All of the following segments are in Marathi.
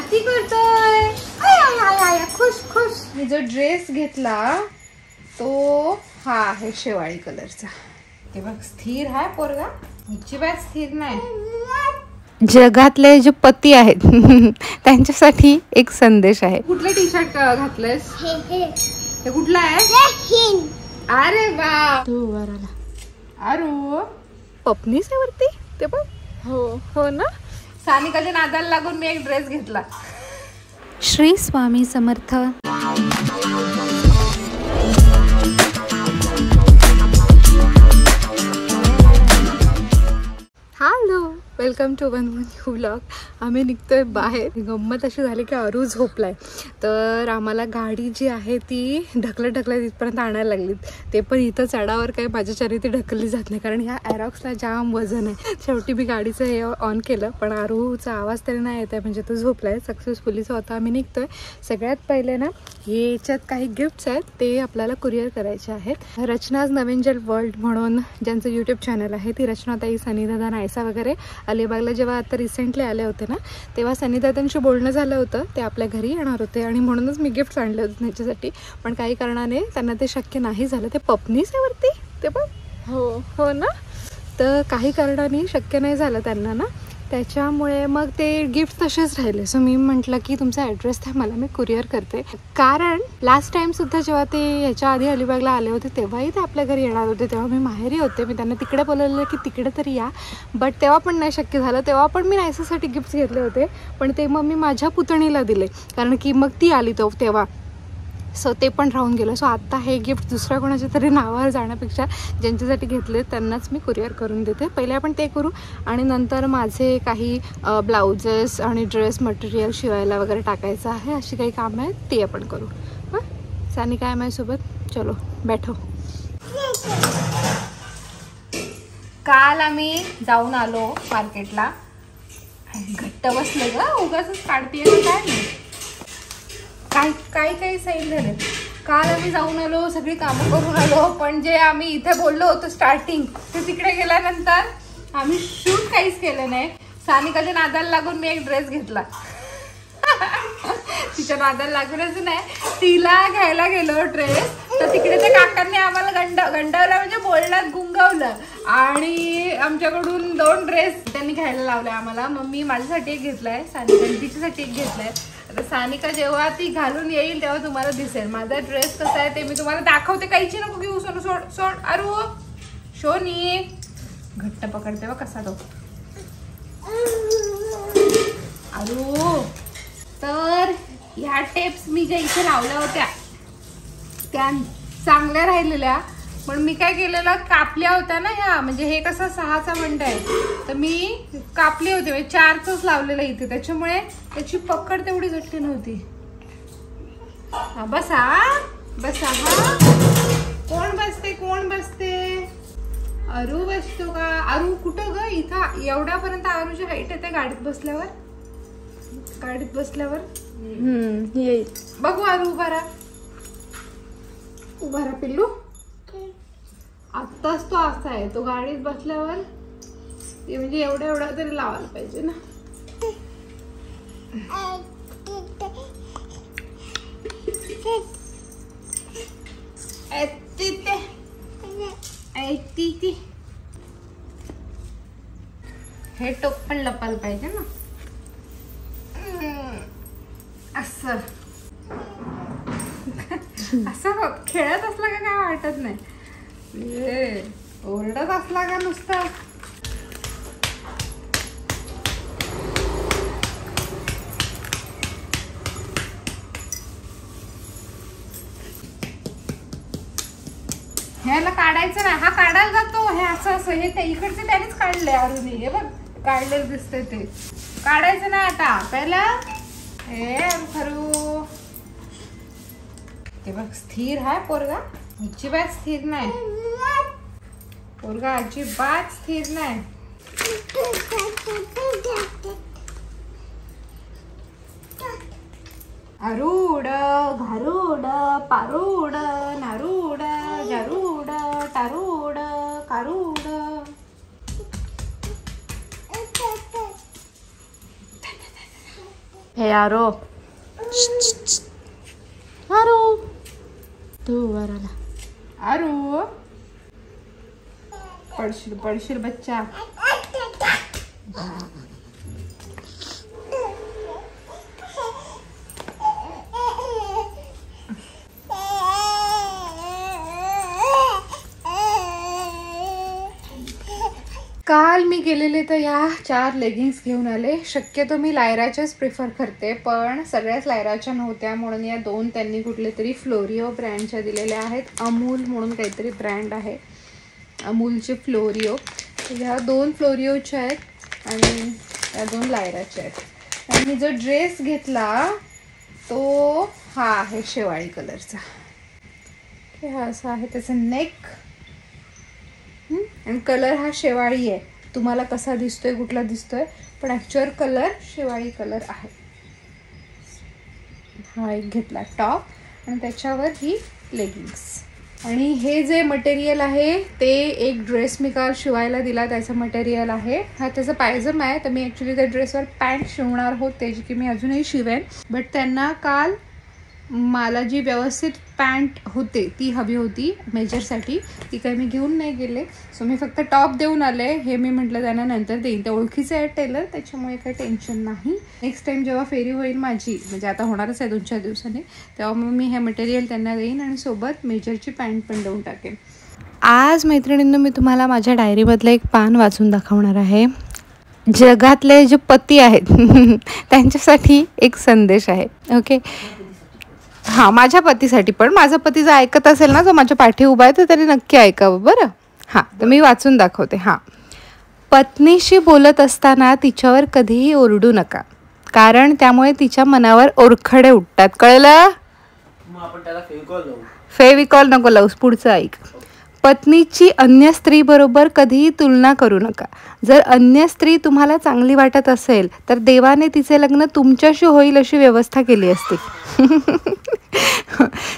आरती करतोय. आय आय आय आय खुश खुश. मी जो ड्रेस घेतला तो हा आहे शेवाळी कलरचा. ते बघ स्थिर आहे पोरगा, अजिबात स्थिर नाही. जगातले जे पती आहेत त्यांच्यासाठी एक संदेश आहे. कुठलं टी शर्ट घातलंयस? हे कुठलं आहे? अरे वा तू वर आला. अरे पपनीस आहे वरती ते पण. हो ना. सानिकाच्या नादाला लागून मी एक ड्रेस घेतला. Shri Swami Samarth. Hello, welcome to one new vlog. आम्ही निघतोय बाहेर. गंमत अशी झाली की अरू झोपलाय, तर आम्हाला गाडी जी आहे ती ढकलत इथपर्यंत आणायला लागली. ते पण इथं चढावर काय माझ्याच्याने ती ढकलली जात नाही, कारण ह्या एरॉक्सला जाम वजन आहे. शेवटी मी गाडीचं हे ऑन केलं, पण अरूचा आवाज तरी नाही येत आहे, म्हणजे तो झोपलाय. सक्सेसफुलीच होता. आम्ही निघतोय. सगळ्यात पहिले ना याच्यात काही गिफ्ट्स आहेत ते आपल्याला कुरिअर करायचे आहेत. रचनाज नवीन वर्ल्ड म्हणून ज्यांचं यूट्यूब चॅनल आहे, ती रचनाताई, सनीदादा, नायसा वगैरे अलिबागला जेव्हा आता रिसेंटली आले होते ना, तेव्हा सनीदादांशी बोलणं झालं होतं. ते आपल्या घरी येणार होते आणि म्हणूनच मी गिफ्ट आणले होते त्यांच्यासाठी, पण काही कारणाने त्यांना ते शक्य नाही झालं. ते पपनीस आहे वरती ते पण. हो ना. तर काही कारणाने शक्य नाही झालं त्यांना ना, त्याच्यामुळे मग ते गिफ्ट तसेच राहिले. सो मी म्हटलं की तुमचा ॲड्रेस द्या, मला मी कुरिअर करते. कारण लास्ट टाईमसुद्धा जेव्हा ते ह्याच्या आधी अलिबागला आले होते तेव्हाही ते आपल्या घरी येणार होते. तेव्हा मी माहेरी होते. मी त्यांना तिकडे बोलवलेलं की तिकडे तरी या, बट तेव्हा पण नाही शक्य झालं. तेव्हा पण मी नायसासाठी गिफ्ट घेतले होते, पण ते मग मी माझ्या पुतणीला दिले, कारण की मग ती आली तेव्हा. सो ते पण राहून गेलं. सो आत्ता हे गिफ्ट दुसऱ्या कोणाच्या तरी नावावर जाण्यापेक्षा ज्यांच्यासाठी घेतले त्यांनाच मी कुरिअर करून देते. पहिले आपण ते करू आणि नंतर माझे काही ब्लाउजेस आणि ड्रेस मटेरियल शिवायला वगैरे टाकायचं आहे. अशी काही कामं आहेत ती आपण करू. हां, सानी काय माझ्यासोबत. चलो बैठो. काल आम्ही जाऊन आलो मार्केटला. घट्ट बसले ग, उगाच काढते काय नाही. काही साईड झाले. काल आम्ही जाऊन आलो, सगळी कामं करून आलो, पण जे आम्ही इथे बोललो होतो स्टार्टिंग, ते तिकडे गेल्यानंतर आम्ही शूट काहीच केलं नाही. सानिकाच्या नादाला लागून मी एक ड्रेस घेतला. तिच्या नादाला लागूनच नाही, तिला घ्यायला गेलो ड्रेस, तर तिकडे त्या काकांनी आम्हाला गंडवलं, म्हणजे बोलण्यात गुंगवलं आणि आमच्याकडून 2 ड्रेस त्यांनी घ्यायला लावले आम्हाला. मग मी माझ्यासाठी एक घेतलाय, सानिका तिच्यासाठी एक घेतलाय. आता सानिका जेव्हा ती घालून येईल तेव्हा तुम्हाला दिसेल माझा ड्रेस कसा आहे ते मी तुम्हाला दाखवते. काहीची नको घेऊ. सोनू सोड. अरू शोनी घट्ट पकडते बघ कसा तो. अरू तर ह्या टेप्स मी ज्या इथे लावल्या होत्या त्या चांगल्या राहिलेल्या, पण मी काय केलेलं, कापल्या होत्या ना ह्या, म्हणजे हे कसं 6चा बंड आहे, तर मी कापली होती, म्हणजे 4चंच लावलेलं इथे, त्याच्यामुळे त्याची पकड तेवढी घट्ट नव्हती. बसा हा. कोण बसते? अरू बसतो का? अरू कुठं ग? इथं एवढ्यापर्यंत अरूची हाईट येते गाडीत बसल्यावर. येईल बघू. अरू उभा राहा पिल्लू. आत्ताच तो असा आहे, तो गाडीत बसल्यावर म्हणजे एवढा तरी लावायला पाहिजे ना. हे टोक पण लपायला पाहिजे ना. असं खेळत असला का काय वाटत नाही, ओरडत असला का नुसता. ह्याला काढायचं नाही, हा काढायला जातो. हे असं हे त्या इकडचे त्यानेच काढले अरुणी. हे बघ काढलेलं दिसतंय ते. काढायचं नाही आता. पहिला हे खरू ते बघ स्थिर आहे पोरगा, अजिबात स्थिर नाही. पोरगा अजिबात स्थिर नाही. अरूड घारूड पारूड नारूड जरूड टारूड कारूड. हे आरो आरो तू वर आला आरो पडशील पडशील बच्चा. काल मी गेलेले तर या 4 लेगिन्स घेऊन आले. शक्यतो मी लायराच्याच प्रिफर करते, पण सगळ्याच लायराच्या नव्हत्या म्हणून या 2 त्यांनी कुठले तरी फ्लोरिओ ब्रँडच्या दिलेल्या आहेत. अमूल म्हणून काहीतरी ब्रँड आहे, अमूलचे फ्लोरिओ. ह्या 2 फ्लोरिओच्या आहेत आणि या 2 लायराच्या आहेत. आणि मी जो ड्रेस घेतला तो हा आहे शेवाळी कलरचा. हा असा आहे त्याचं नेक आणि कलर हा शेवाळी आहे. तुम्हाला कसा दिसतोय कुठला दिसतोय, पण ॲक्च्युअल कलर शेवाळी कलर आहे. हा एक घेतला टॉप आणि त्याच्यावर ही लेगिन्स. आणि हे जे मटेरियल आहे ते एक ड्रेस मी काल शिवायला दिला त्याचं मटेरियल आहे. हा त्याचा पायजम आहे. तर मी ॲक्च्युली त्या ड्रेसवर पॅन्ट शिवणार होते जी की मी अजूनही शिवेन, बट त्यांना काल मला जी व्यवस्थित पॅन्ट होते ती हवी होती मेजरसाठी, ती काही मी घेऊन नाही गेले. सो मी फक्त टॉप देऊन आले. हे मी म्हटलं त्यांना नंतर देईन, ते ओळखीचे आहे टेलर, त्याच्यामुळे काही टेन्शन नाही. नेक्स्ट टाईम जेव्हा फेरी होईल माझी, म्हणजे आता होणारच आहे 2-4 दिवसांनी, तेव्हा मग मी हे मटेरियल त्यांना देईन आणि सोबत मेजरची पॅन्ट पण देऊन टाकेन. आज मैत्रिणींनो मी तुम्हाला माझ्या डायरीमधलं एक पान वाचून दाखवणार आहे. जगातले जे पती आहेत त्यांच्यासाठी एक संदेश आहे. ओके, हां, माझ्या पतीसाठी पण. माझा पती जर ऐकत असेल ना, जो माझ्या पाठी उभा आहे, तर त्याने नक्की ऐकावं बरं. हां, तर मी वाचून दाखवते. हां, पत्नीशी बोलत असताना तिच्यावर कधीही ओरडू नका, कारण त्यामुळे तिच्या मनावर ओरखडे उठतात. कळलं? फेविकॉल नको लावूस. पुढचं ऐक. पत्नीची अन्य स्त्रीबरोबर कधीही तुलना करू नका. जर अन्य स्त्री तुम्हाला चांगली वाटत असेल तर देवाने तिचे लग्न तुमच्याशी होईल अशी व्यवस्था केली असती.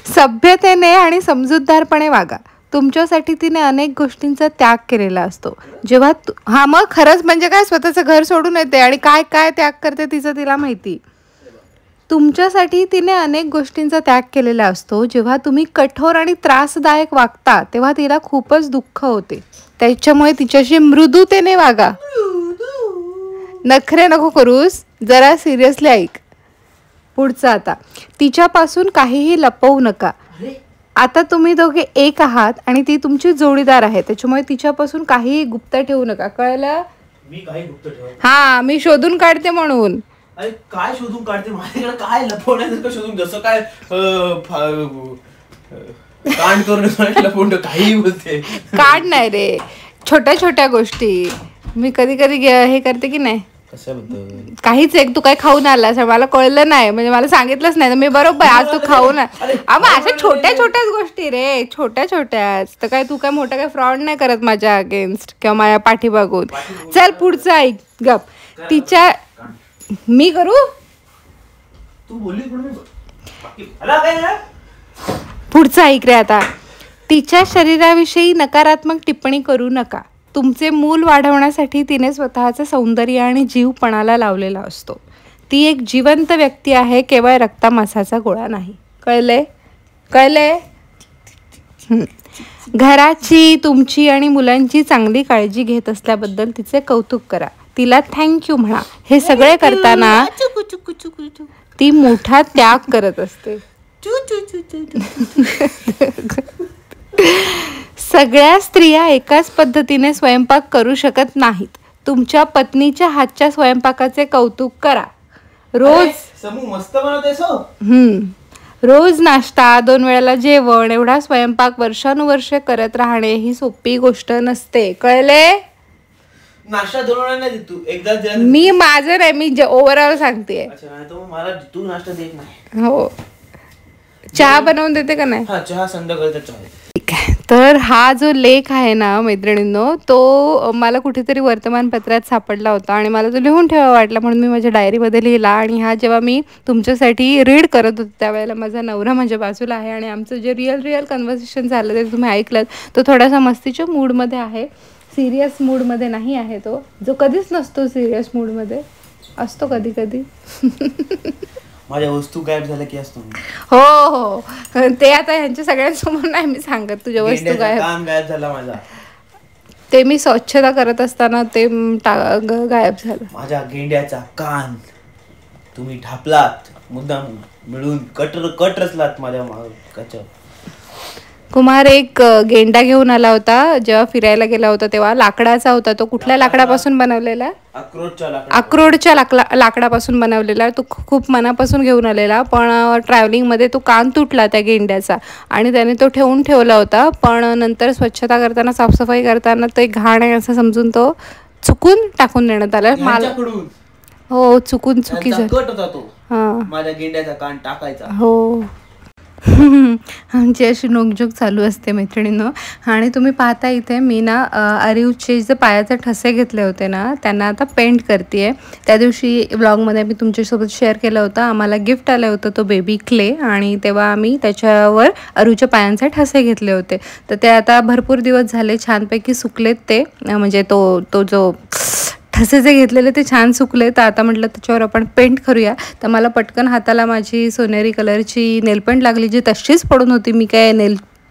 सभ्यतेने आणि समजूतदारपणे वागा. तुमच्यासाठी तिने अनेक गोष्टींचा त्याग केलेला असतो. जेव्हा हा मग खरंच म्हणजे काय, स्वतःचं घर सोडून येते आणि काय काय त्याग करते तिचं तिला माहिती. तुमच्यासाठी तिने अनेक गोष्टींचा त्याग केलेला असतो. जेव्हा तुम्ही कठोर आणि त्रासदायक वागता तेव्हा तिला खूपच दुःख होते. त्याच्यामुळे तिच्याशी मृदूतेने वागा. नखरे नको करूस, जरा सिरियसली ऐक. पुढचं आता. तिच्यापासून काहीही लपवू नका. आता तुम्ही दोघे एक आहात आणि ती तुमची जोडीदार आहे, त्याच्यामुळे तिच्यापासून काहीही गुप्त ठेवू नका. कळलं? मी काही गुप्त ठेव. हा, मी शोधून काढते म्हणून. अरे काय शोधून काढते? माझ्याकडे काय लपवण्यासारखं शोधून, जसं काय कांड करून लपवून काही बोलते. काढ नाही रे, छोट्या छोट्या गोष्टी. मी कधी कधी हे करते की नाही. काहीच एक तू काय खाऊन आलास मला कळलं नाही, म्हणजे मला सांगितलंच नाही, मी बरोबर आज तू खाऊन अशा छोट्या छोट्याच गोष्टी रे, छोट्या छोट्याच. तर काय तू काय मोठा काय फ्रॉड नाही करत माझ्या अगेन्स्ट किंवा माझ्या पाठी बघून. चल पुढचं ऐक. गप. तिच्या मी करू तू बोलली पुढचं ऐक रे आता. तिच्या शरीराविषयी नकारात्मक टिप्पणी करू नका. तुमचे मूल वाढवण्यासाठी तिने स्वतःचं सौंदर्य आणि जीवपणाला लावलेला असतो. ती एक जिवंत व्यक्ती आहे, केवळ रक्तामासाचा गोळा नाही. कळले? कळले? घराची, तुमची आणि मुलांची चांगली काळजी घेत असल्याबद्दल तिचे कौतुक करा. तिला थँक्यू म्हणा. हे सगळे करताना ती मोठा त्याग करत असते. सगळ्या स्त्रिया एकाच पद्धतीने स्वयंपाक करू शकत नाहीत. तुमच्या पत्नीच्या हातच्या स्वयंपाकाचे कौतुक करा. रोज मस्त बनवतेस. रोज नाश्ता, 2 वेळेला जेवण, एवढा स्वयंपाक वर्षानुवर्षे करत राहणे ही सोपी गोष्ट नसते. कळले? नाश्ता 2 वेळा नाही तू एकदा. मी माझं नाही, मी ओव्हरऑल सांगते. मला तू नाश्ता देत नाही. हो, चहा बनवून देते का नाही? हा, चहा संध्याकाळचा चहा. ठीक आहे. तर हा जो लेख आहे ना मैत्रिणींनो, तो मला कुठेतरी वर्तमानपत्रात सापडला होता आणि मला तो लिहून ठेवा वाटला, म्हणून मी माझ्या डायरीमध्ये लिहिला. आणि हा जेव्हा मी तुमच्यासाठी रीड करत होते त्यावेळेला माझा नवरा माझ्या बाजूला आहे आणि आमचं जे रिअल कन्व्हर्सेशन झालं ते तुम्ही ऐकलं. तो थोडासा मस्तीच्या मूडमध्ये आहे, सिरियस मूडमध्ये नाही आहे. तो जो कधीच नसतो सिरियस मूडमध्ये. असतो कधी कधी. माझ्या वस्तू गायब झाल्या की असतो. हो हो, ते आता ह्यांच्या सगळ्यांसमोर नाही मी सांगत तुझ्या वस्तू गायब झाला माझा. ते मी स्वच्छता करत असताना ते गायब झालं. माझ्या गेंड्याचा कान तुम्ही ढापलात मुद्दाम मिळून कट रचलात माझ्या मागच्या. कुमार एक गेंडा घेऊन आला होता जेव्हा फिरायला गेला होता तेव्हा. लाकडाचा होता तो. कुठल्या लाकडापासून बनवलेला? अक्रोडच्या लाकडापासून बनवलेला. तो खूप मनापासून घेऊन आलेला, पण ट्रॅव्हलिंगमध्ये तो कान तुटला त्या गेंड्याचा आणि त्याने तो ठेवला होता. पण नंतर स्वच्छता करताना, साफसफाई करताना ते घाण आहे असं समजून तो चुकून टाकून देण्यात आला. मला हो चुकी हां, माझ्या गेंड्याचा कान टाकायचा. हो. आमची अशी नोकझोक चालू असते मैत्रिणींनो. आणि तुम्ही पाहता इथे मी ना अरिवचे जे पायाचे ठसे घेतले होते ना त्यांना आता पेंट करते. त्या दिवशी ब्लॉगमध्ये मी तुमच्यासोबत शेअर केलं होतं. आम्हाला गिफ्ट आलं होतं तो बेबी क्ले आणि तेव्हा आम्ही त्याच्यावर अरूच्या पायांचे ठसे घेतले होते. तर ते आता भरपूर दिवस झाले छानपैकी सुकलेत ते, म्हणजे तो जो ठसे जे घेतलेले ते छान सुकले. तर आता म्हटलं त्याच्यावर आपण पेंट करूया. तर मला पटकन हाताला माझी सोनेरी कलरची नेलपेंट लागली जी तशीच पडून होती. मी काय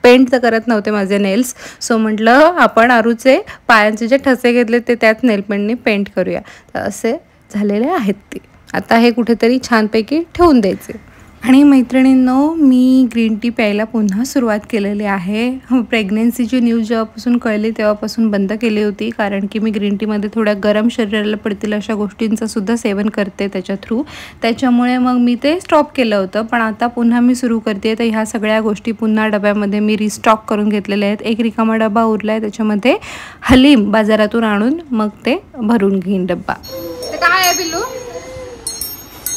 पेंट तर करत नव्हते माझे नेल्स. सो म्हटलं आपण अरूचे पायांचे जे ठसे घेतले ते त्याच नेलपेंटने पेंट करूया. तर असे झालेले आहेत ते. आता हे कुठेतरी छानपैकी ठेवून द्यायचे. आणि मैत्रिणींनो मी ग्रीन टी प्यायला पुन्हा सुरुवात केलेली आहे. प्रेग्नेन्सीची न्यूज जेव्हापासून कळली तेव्हापासून बंद केली होती, कारण की मी ग्रीन टीमध्ये थोड्या गरम शरीराला पडतील अशा गोष्टींचं सुद्धा सेवन करते त्याच्या थ्रू. त्याच्यामुळे मग मी ते स्टॉप केलं होतं, पण आता पुन्हा मी सुरू करते. तर ह्या सगळ्या गोष्टी पुन्हा डब्यामध्ये मी रिस्टॉक करून घेतलेल्या आहेत. एक रिकामा डबा उरला आहे त्याच्यामध्ये हलीम बाजारातून आणून मग ते भरून घेईन डब्बा. काय आहे पिल्लू?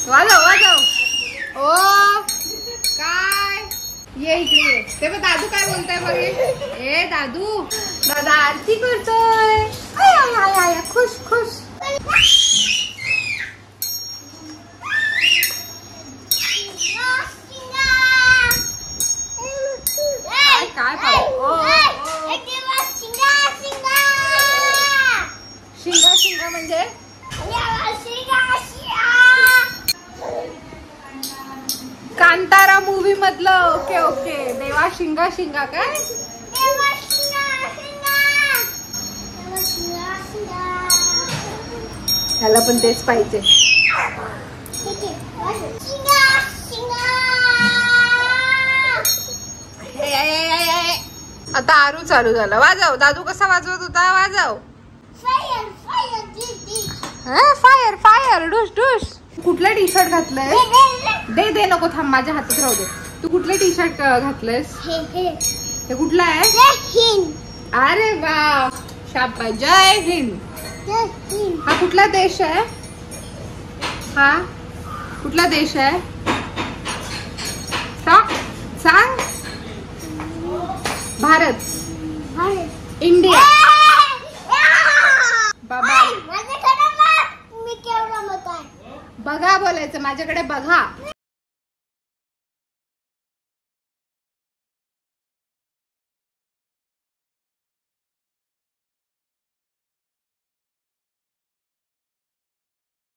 वाजव ओ काय ये इकडे ये. ते बघ दादू काय बोलताय बघ. ए दादू, दादा आरती करतोय. आय खुश खुश. काय शिंगा शिंगा म्हणजे कांतारा मूवी मधलं. Okay okay. देवा शिंगा शिंगा काय? ह्याला पण तेच पाहिजे. आता आरू चालू झाला. वाजव. दादू कसा वाजवत होता? वाजव. फायर फायर डुश डुश. कुठलं टी शर्ट घातलंय? दे नको थांब माझ्या हातात राहू दे. तू कुठलं टी शर्ट घातलंयस? हे कुठलं आहे? अरे वा शाबास. जय हिंद. हा कुठला देश आहे? हा कुठला देश आहे? सांग. भारत, इंडिया. बाबा बघा बोलायचं. माझ्याकडे बघा.